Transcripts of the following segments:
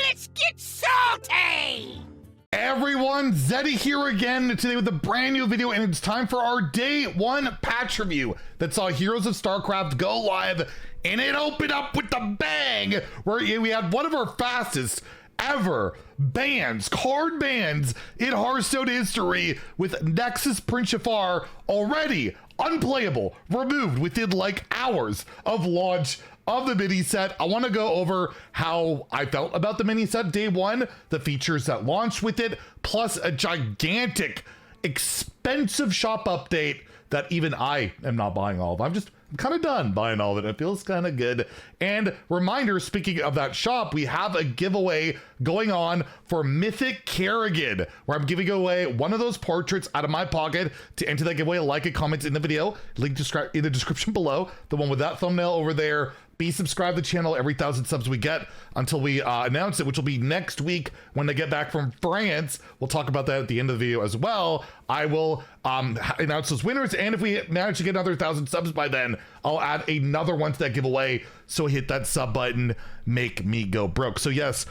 Let's get salty! Everyone, Zeddy here again today with a brand new video, and it's time for our day one patch review that saw Heroes of StarCraft go live, and it opened up with a bang where we had one of our fastest ever bans, card bans in Hearthstone history, with Nexus Prince Shaffar already unplayable, removed within like hours of launch of the mini set. I want to go over how I felt about the mini set day one, the features that launched with it, plus a gigantic, expensive shop update that even I am not buying all of. I'm kind of done buying all of it. It feels kind of good. And reminder, speaking of that shop, we have a giveaway going on for Mythic Kerrigan, where I'm giving away one of those portraits out of my pocket. To enter that giveaway, like and comment in the video. Link in the description below. The one with that thumbnail over there. Be subscribed to the channel every 1,000 subs we get until we announce it, which will be next week when they get back from France. We'll talk about that at the end of the video as well. I will announce those winners, and if we manage to get another 1,000 subs by then, I'll add another one to that giveaway. So hit that sub button, make me go broke. So yes,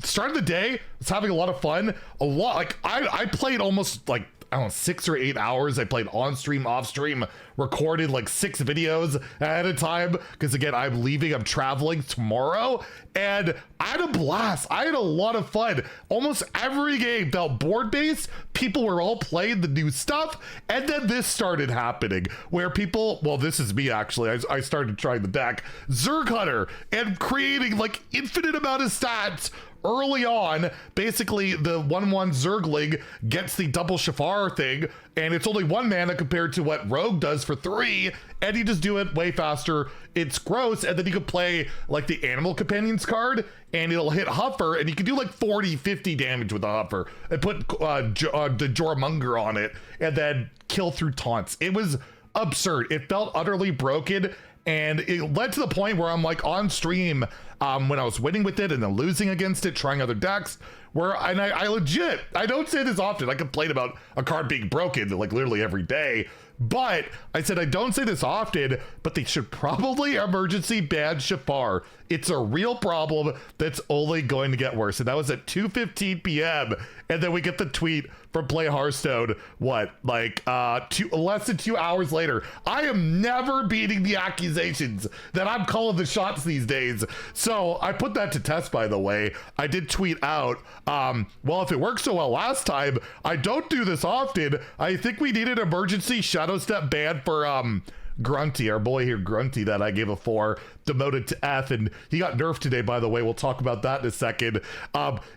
start of the day, I was having a lot of fun. I played almost like, I don't know, 6 or 8 hours. I played on stream, off stream, recorded like 6 videos at a time. Because again, I'm traveling tomorrow, and I had a blast. I had a lot of fun. Almost every game felt board based. People were all playing the new stuff. And then this started happening where people, well, this is me actually. I started trying the deck, Zerg Hunter, and creating like infinite amount of stats. Early on, basically the 1/1 Zergling gets the double Shaffar thing, and it's only 1 mana compared to what Rogue does for 3, and you just do it way faster. It's gross, and then you can play like the Animal Companions card, and it'll hit Huffer, and you can do like 40-50 damage with a Huffer, and put the Jormonger on it, and then kill through taunts. It was absurd. It felt utterly broken, and it led to the point where I'm like on stream when I was winning with it and then losing against it, trying other decks, where I legit, I don't say this often, I complain about a card being broken like literally every day, but I said I don't say this often, but they should probably emergency ban Shaffar. It's a real problem that's only going to get worse. And that was at 2:15 p.m. And then we get the tweet from Play Hearthstone, what, like less than 2 hours later. I am never beating the accusations that I'm calling the shots these days. So I put that to test, by the way. I did tweet out, well, if it worked so well last time, I don't do this often. I think we need an emergency Shadow Step ban for Grunty, our boy here, Grunty, that I gave a 4, demoted to F, and he got nerfed today, by the way. We'll talk about that in a second.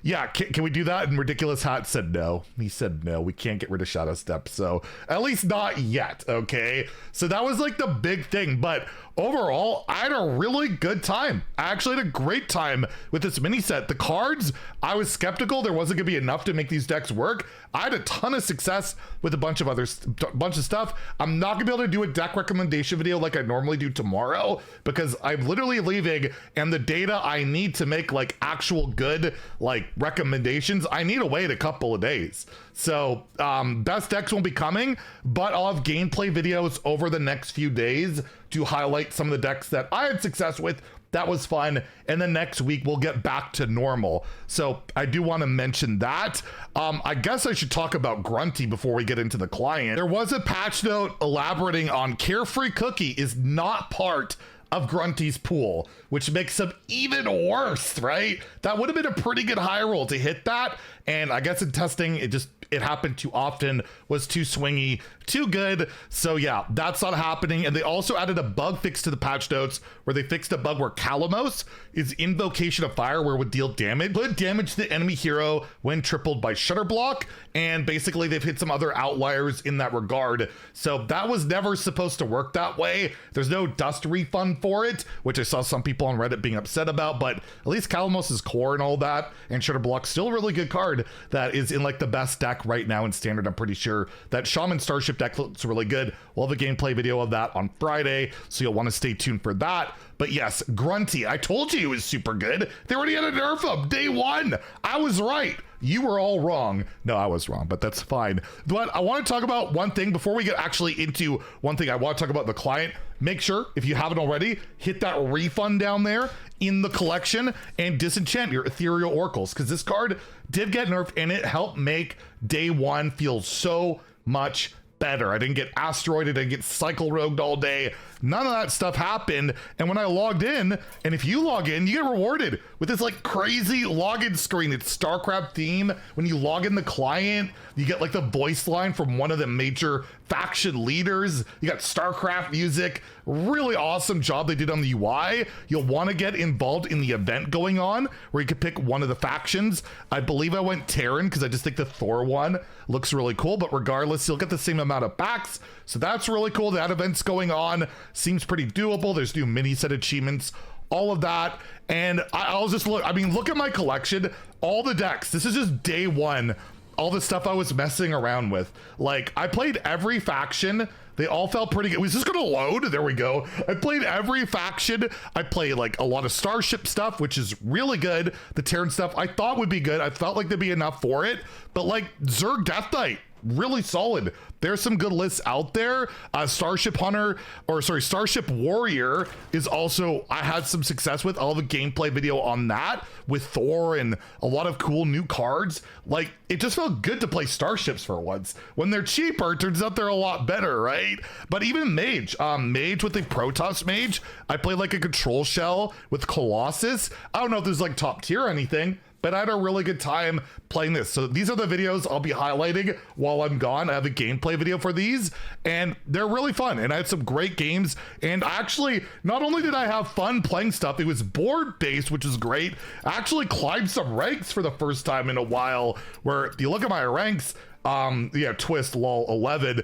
Yeah, can we do that? And Ridiculous Hat said no. He said no, we can't get rid of Shadow Step, so at least not yet, okay? So that was like the big thing, but overall, I had a really good time. I actually had a great time with this mini set. The cards, I was skeptical there wasn't gonna be enough to make these decks work. I had a ton of success with a bunch of stuff. I'm not gonna be able to do a deck recommendation video like I normally do tomorrow, because I'm literally leaving, and the data I need to make like actual good like recommendations, I need to wait a couple of days. So best decks won't be coming, but I'll have gameplay videos over the next few days to highlight some of the decks that I had success with. That was fun. And then next week we'll get back to normal. So I do want to mention that. I guess I should talk about Grunty before we get into the client. There was a patch note elaborating on Carefree Cookie is not part of Grunty's pool, which makes him even worse, right? That would have been a pretty good high roll to hit that. And I guess in testing, it happened too often, was too swingy, too good. So yeah, that's not happening. And they also added a bug fix to the patch notes where they fixed a bug where Kalamos is Invocation of Fire, where it would deal damage, put damage to the enemy hero when tripled by Shutter Block. And basically they've hit some other outliers in that regard. So that was never supposed to work that way. There's no dust refund for it, which I saw some people on Reddit being upset about, but at least Kalamos is core and all that. And Shutter Block's still a really good card that is in like the best deck right now in standard. I'm pretty sure that Shaman Starship deck looks really good. We'll have a gameplay video of that on Friday, so you'll want to stay tuned for that. But yes, Grunty, I told you he was super good. They already had a nerf up day one. I was right. You were all wrong. No, I was wrong, but that's fine. But I want to talk about one thing before we get actually into one thing. I want to talk about the client. Make sure, if you haven't already, hit that refund down there in the collection and disenchant your ethereal oracles, because this card did get nerfed and it helped make day one feel so much better. I didn't get asteroided, I didn't get cycle rogued all day. None of that stuff happened. And when I logged in, and if you log in, you get rewarded with this like crazy login screen. It's StarCraft theme. When you log in the client, you get like the voice line from one of the major faction leaders. You got StarCraft music. Really awesome job they did on the UI. You'll want to get involved in the event going on where you could pick one of the factions. I believe I went Terran because I just think the Thor one looks really cool, but regardless, you'll get the same amount of packs. So that's really cool. That event's going on. Seems pretty doable. There's new mini set achievements, all of that. And I'll just look, I mean, look at my collection, all the decks. This is just day one. All the stuff I was messing around with. Like, I played every faction. They all felt pretty good. Was this gonna load? There we go. I played every faction. I played like a lot of Starship stuff, which is really good. The Terran stuff I thought would be good. I felt like there'd be enough for it. But like Zerg Death Knight, really solid. There's some good lists out there. Starship Hunter, or sorry, Starship Warrior is also, I had some success with. I'll have a gameplay video on that with Thor and a lot of cool new cards. Like, it just felt good to play Starships for once. When they're cheaper, it turns out they're a lot better, right? But even Mage, Mage with the Protoss Mage, I played like a control shell with Colossus. I don't know if this is like top tier or anything, but I had a really good time playing this. So these are the videos I'll be highlighting while I'm gone. I have a gameplay video for these, and they're really fun. And I had some great games. And actually, not only did I have fun playing stuff, it was board-based, which is great. I actually climbed some ranks for the first time in a while, where you look at my ranks, yeah, Twist, lol, 11.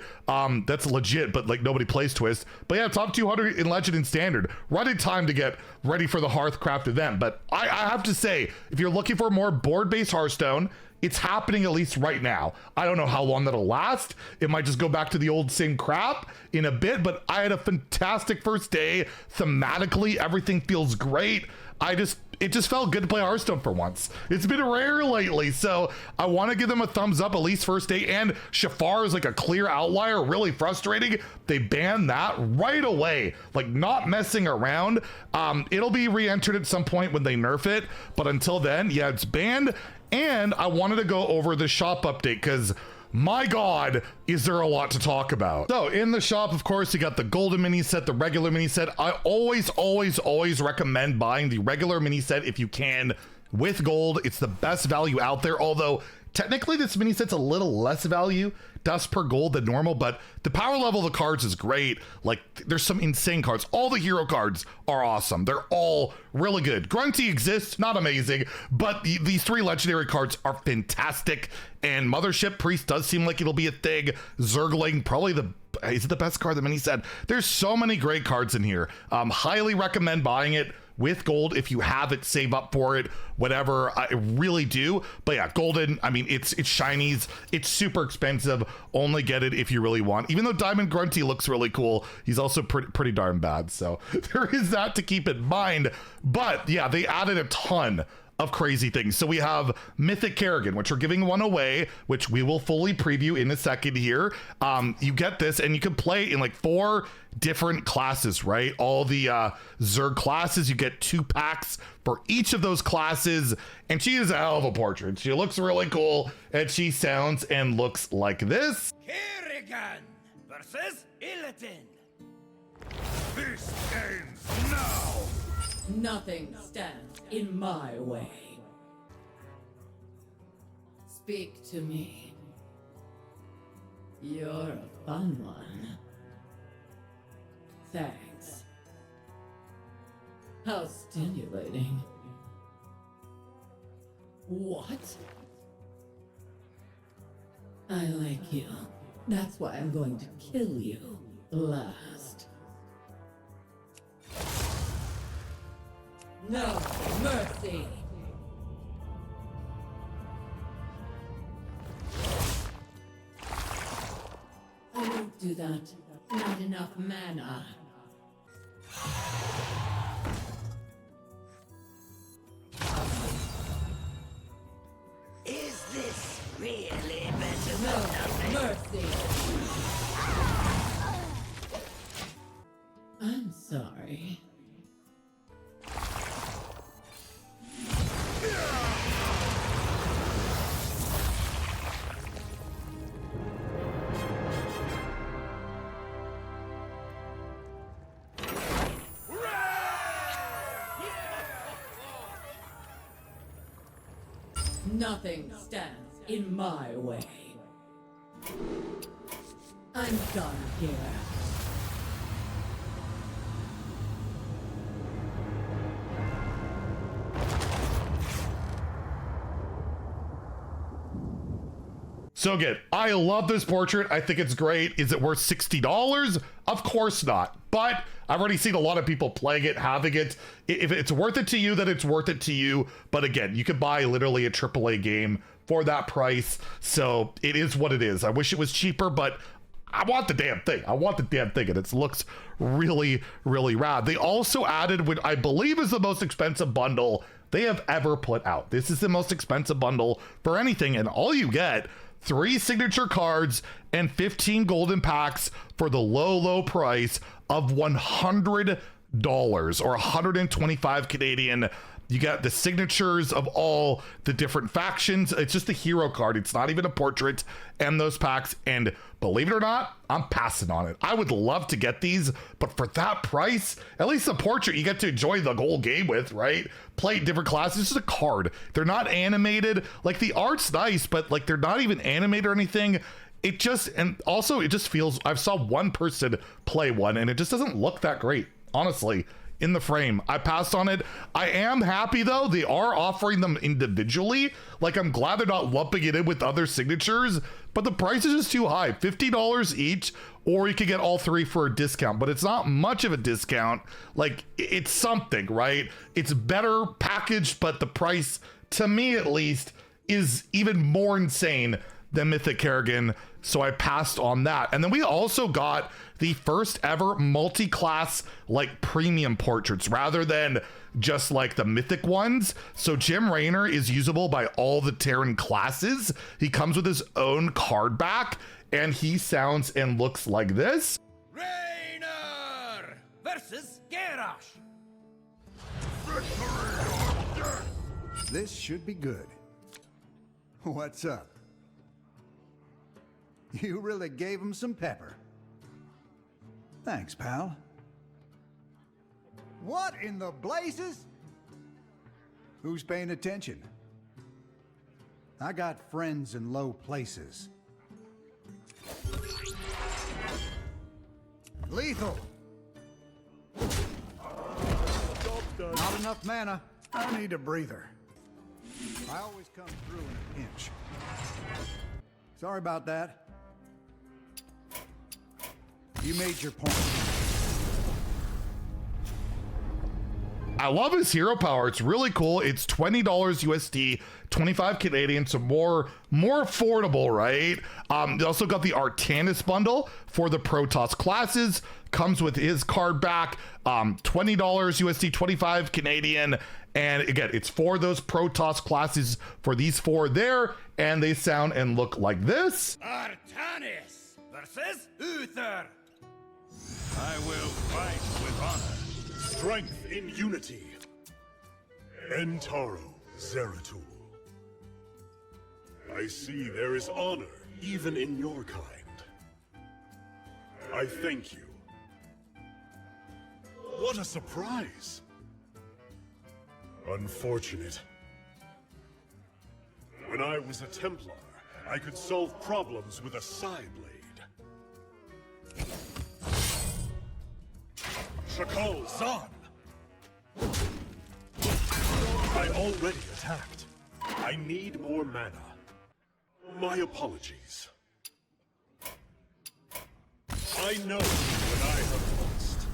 That's legit, but like nobody plays Twist. But yeah, top 200 in Legend and Standard. Running time to get ready for the Hearthcraft event. But I have to say, if you're looking for more board-based Hearthstone, it's happening at least right now. I don't know how long that'll last. It might just go back to the old same crap in a bit, but I had a fantastic first day. Thematically, everything feels great. It just felt good to play Hearthstone for once. It's been rare lately, so I want to give them a thumbs up, at least first day. And Shaffar is like a clear outlier, really frustrating. They banned that right away, like not messing around. It'll be re-entered at some point when they nerf it, but until then, yeah, it's banned. And I wanted to go over the shop update because my God, is there a lot to talk about. So in the shop, of course, you got the golden mini set, the regular mini set. I always recommend buying the regular mini set if you can with gold. It's the best value out there, although technically this mini set's a little less value, dust per gold than normal, but the power level of the cards is great. Like, there's some insane cards. All the hero cards are awesome. They're all really good. Grunty exists, not amazing, but these three legendary cards are fantastic. And Mothership Priest does seem like it'll be a thing. Zergling, probably is it the best card the mini set? There's so many great cards in here. Highly recommend buying it with gold if you have it, save up for it, whatever. I really do. But yeah, golden, I mean, it's shinies, it's super expensive. Only get it if you really want. Even though Diamond Grunty looks really cool, he's also pretty darn bad. So there is that to keep in mind. But yeah, they added a ton of crazy things. So we have Mythic Kerrigan, which we're giving one away, which we will fully preview in a second here. You get this and you can play in like 4 different classes, right? All the Zerg classes, you get 2 packs for each of those classes. And she is a hell of a portrait. She looks really cool and she sounds and looks like this. Kerrigan versus Illidan. This ends now. Nothing stands in my way. Speak to me. You're a fun one. Thanks. How stimulating. What? I like you. That's why I'm going to kill you last. No mercy! I won't do that. Not enough mana. Is Really better than nothing. Mercy. I'm sorry. Nothing stands in my way. I'm done here. So good. I love this portrait. I think it's great. Is it worth $60? Of course not. But I've already seen a lot of people playing it, having it. If it's worth it to you, then it's worth it to you. But again, you could buy literally a AAA game for that price. So it is what it is. I wish it was cheaper, but I want the damn thing. I want the damn thing. And it looks really, really rad. They also added what I believe is the most expensive bundle they have ever put out. This is the most expensive bundle for anything. And all you get 3 signature cards and 15 golden packs for the low price of $100 or 125 Canadian. You got the signatures of all the different factions. It's just a hero card. It's not even a portrait, and those packs. And believe it or not, I'm passing on it. I would love to get these, but for that price, at least the portrait you get to enjoy the whole game with, right? Play different classes. It's just a card. They're not animated. Like, the art's nice, but like they're not even animated or anything. It just, and also it just feels, I've saw one person play one and it just doesn't look that great, honestly. In the frame, I passed on it. I am happy though, they are offering them individually. Like, I'm glad they're not lumping it in with other signatures, but the price is just too high. $50 each, or you could get all 3 for a discount, but it's not much of a discount. Like, it's something, right? It's better packaged, but the price, to me at least, is even more insane than Mythic Kerrigan, so I passed on that. And then we also got the first ever multi-class like premium portraits rather than just like the mythic ones. So Jim Raynor is usable by all the Terran classes. He comes with his own card back and he sounds and looks like this. Raynor versus Garrosh. This should be good. What's up? You really gave him some pepper. Thanks, pal. What in the blazes? Who's paying attention? I got friends in low places. Lethal! Not enough mana. I need a breather. I always come through in a pinch. Sorry about that. You made your point. I love his hero power. It's really cool. It's $20 USD, 25 Canadian, so more affordable, right? They also got the Artanis bundle for the Protoss classes. Comes with his card back, $20 USD, 25 Canadian. And again, it's for those Protoss classes for these 4 there, and they sound and look like this. Artanis versus Uther. I will fight with honor. Strength in unity. Entaro Zeratul. I see there is honor even in your kind. I thank you. What a surprise! Unfortunate. When I was a Templar, I could solve problems with a side blade. Shakal Zahn! I already attacked. I need more mana. My apologies. I know when I have lost.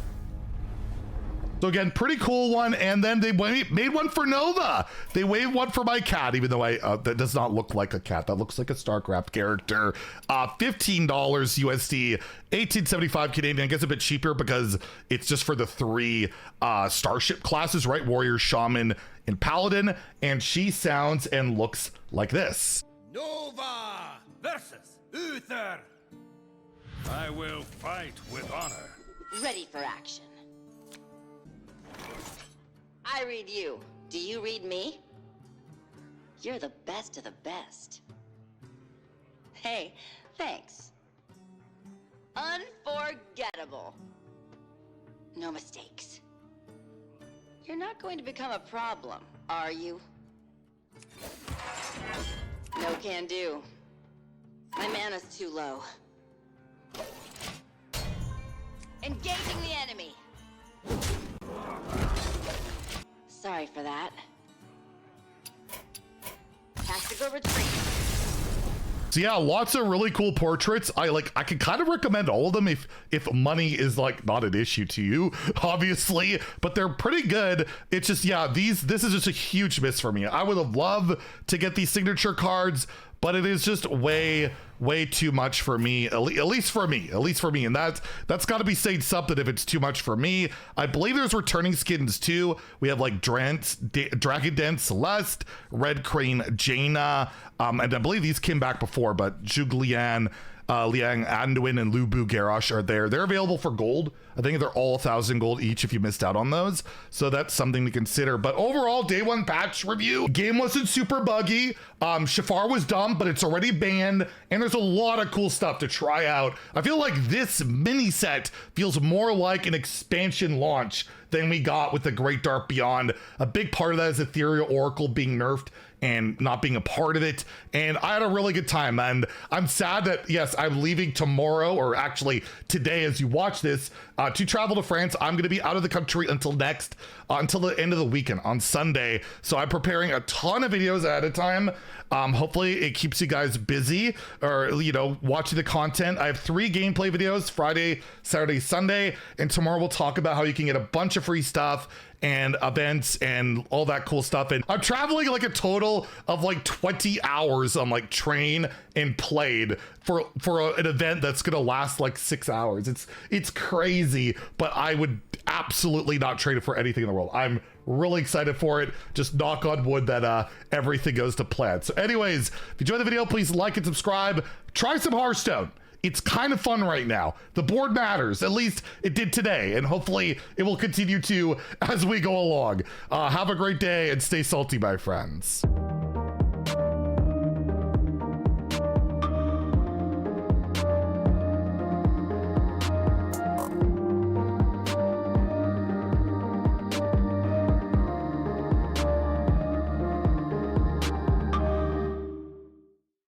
So again, pretty cool one. And then they made one for Nova. They made one for my cat, even though that does not look like a cat. That looks like a StarCraft character. $15 USD, 1875 Canadian. I guess a bit cheaper because it's just for the 3 starship classes, right? Warrior, Shaman, and Paladin. And she sounds and looks like this. Nova versus Uther. I will fight with honor. Ready for action. I read you. Do you read me? You're the best of the best. Hey, thanks. Unforgettable. No mistakes. You're not going to become a problem, are you? No can do. My mana's too low. Engaging the enemy. Sorry for that. Tactical retreat. So yeah, lots of really cool portraits. I can kind of recommend all of them if money is like not an issue to you, obviously, but they're pretty good. It's just, yeah, this is just a huge miss for me. I would have loved to get these signature cards, but it is just way too much for me, at least for me, and that's got to be saying something if it's too much for me. I believe there's returning skins too. We have like Dragon Den Celeste, Red Crane Jaina, and I believe these came back before, but Zhuglian, Liang Anduin, and Lubu Garrosh are there. They're available for gold. I think they're all 1,000 gold each if you missed out on those. So that's something to consider. But overall, day one patch review. Game wasn't super buggy. Shaffar was dumb, but it's already banned. And there's a lot of cool stuff to try out. I feel like this mini set feels more like an expansion launch than we got with the Great Dark Beyond. A big part of that is Ethereal Oracle being nerfed and not being a part of it. And I had a really good time. And I'm sad that, yes, I'm leaving tomorrow, or actually today as you watch this, to travel to France. I'm going to be out of the country until until the end of the weekend on Sunday. So I'm preparing a ton of videos ahead of time. Hopefully it keeps you guys busy, or, you know, watching the content. I have 3 gameplay videos, Friday, Saturday, Sunday, and tomorrow we'll talk about how you can get a bunch of free stuff and events and all that cool stuff. And I'm traveling like a total of like 20 hours on like train and played for an event that's gonna last like 6 hours. It's crazy, but I would absolutely not trade it for anything in the world. I'm really excited for it. Just knock on wood that everything goes to plan. So anyways, if you enjoyed the video, please like and subscribe. Try some Hearthstone. It's kind of fun right now. The board matters. At least it did today, and hopefully it will continue to as we go along. Have a great day and stay salty, my friends.